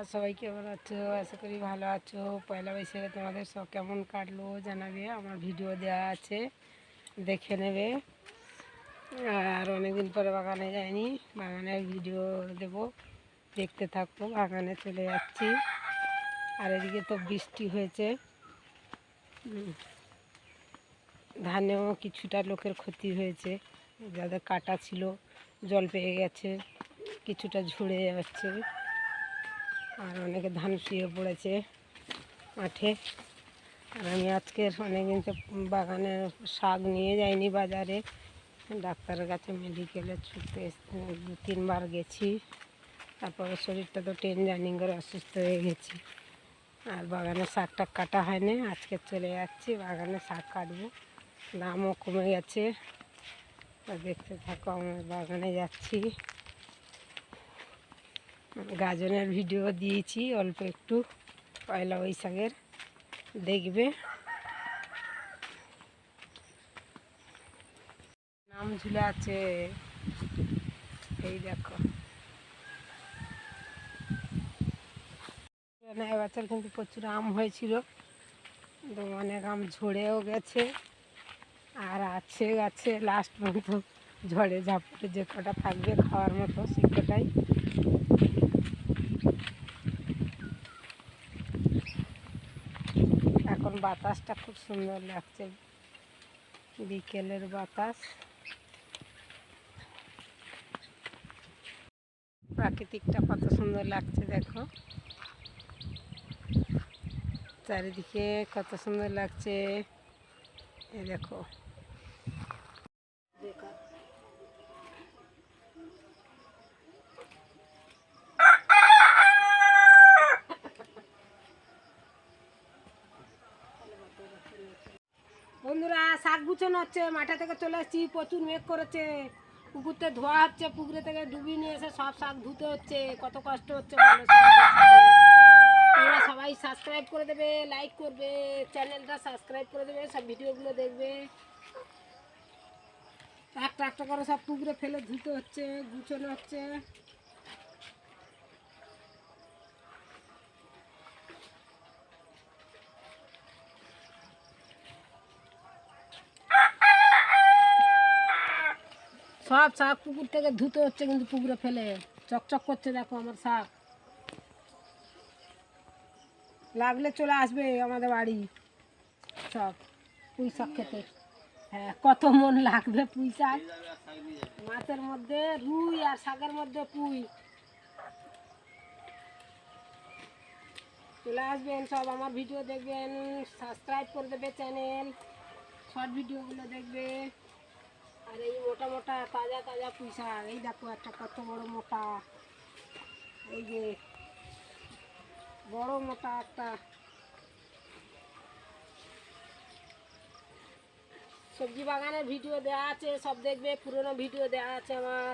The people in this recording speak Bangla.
সবাই কেমন আছো? আশা করি ভালো আছো। পয়লা বৈশাখে তোমাদের সব কেমন কাটলো জানাবে, আমার ভিডিও দেওয়া আছে, দেখে নেবে। আর অনেকদিন পরে বাগানে যাইনি, বাগানের ভিডিও দেব, দেখতে থাকবো। বাগানে চলে যাচ্ছি। আর এদিকে তো বৃষ্টি হয়েছে, ধানেও কিছুটা লোকের ক্ষতি হয়েছে, যাদের কাটা ছিল জল পেয়ে গেছে, কিছুটা ঝুড়ে যাচ্ছে। আর অনেকে ধান শুয়ে পড়েছে মাঠে। আর আমি আজকে অনেকদিন তো বাগানে শাক নিয়ে যাইনি বাজারে, ডাক্তারের কাছে মেডিকেলে ছুটতে 2-3 বার গেছি। তারপরে শরীরটা তো টেনজানিং করে অসুস্থ হয়ে গেছি। আর বাগানে শাকটা কাটা হয়নি, আজকে চলে যাচ্ছি বাগানে শাক কাটবো। দামও কমে গেছে, দেখতে থাকো। আমার বাগানে যাচ্ছি। গাজনের ভিডিও দিয়েছি অল্প একটু, পয়লা বৈশাখের, দেখবে। নাম ঝুলে আছে, এই দেখো। এবছর কিন্তু প্রচুর আম হয়েছিল, তো অনেক আম ঝরেও গেছে আর আছে গাছে। লাস্ট পর্যন্ত ঝড়ে ঝাপটে যে কটা থাকবে খাওয়ার মতো সে কটাই। এখন বাতাসটা খুব সুন্দর লাগছে, বিকেলের বাতাস। প্রাকৃতিকটা কত সুন্দর লাগছে দেখো, চারিদিকে কত সুন্দর লাগছে। এই দেখো, বন্ধুরা শাক গুছানো হচ্ছে, মাঠে থেকে চলে এসেছি, প্রচুর মেঘ করেছে, পুকুরতে ধোয়া হচ্ছে, পুকুরে থেকে ডুবিয়ে নিয়ে এসে সব শাক ধুতে হচ্ছে, কত কষ্ট হচ্ছে ভালো। তোমরা সবাই সাবস্ক্রাইব করে দেবে, লাইক করবে, চ্যানেলটা সাবস্ক্রাইব করে দেবে, সব ভিডিওগুলো দেখবে। একটা একটা করে সব পুকুরে ফেলে ধুতে হচ্ছে, গুছানো হচ্ছে। সব শাক পুকুর থেকে ধুতে হচ্ছে, কিন্তু পুকুরে ফেলে চকচক করছে। দেখো আমার শাক, লাগলে চলে আসবে আমাদের বাড়ি সব পুঁই শাক খেতে। হ্যাঁ, কত মন লাগবে পুঁই শাক, মাছের মধ্যে রুই আর শাকের মধ্যে পুঁই। চলে আসবেন সব, আমার ভিডিও দেখবেন, সাবস্ক্রাইব করে দেবে চ্যানেল, শর্ট ভিডিওগুলো দেখবে। আর এই মোটা মোটা তাজা তাজা পুঁই শাক, এই দেখো একটা কত বড় মোটা, এই যে বড় মোটা একটা। সবজি বাগানের ভিডিও দেওয়া আছে, সব দেখবে, পুরনো ভিডিও দেওয়া আছে আমার।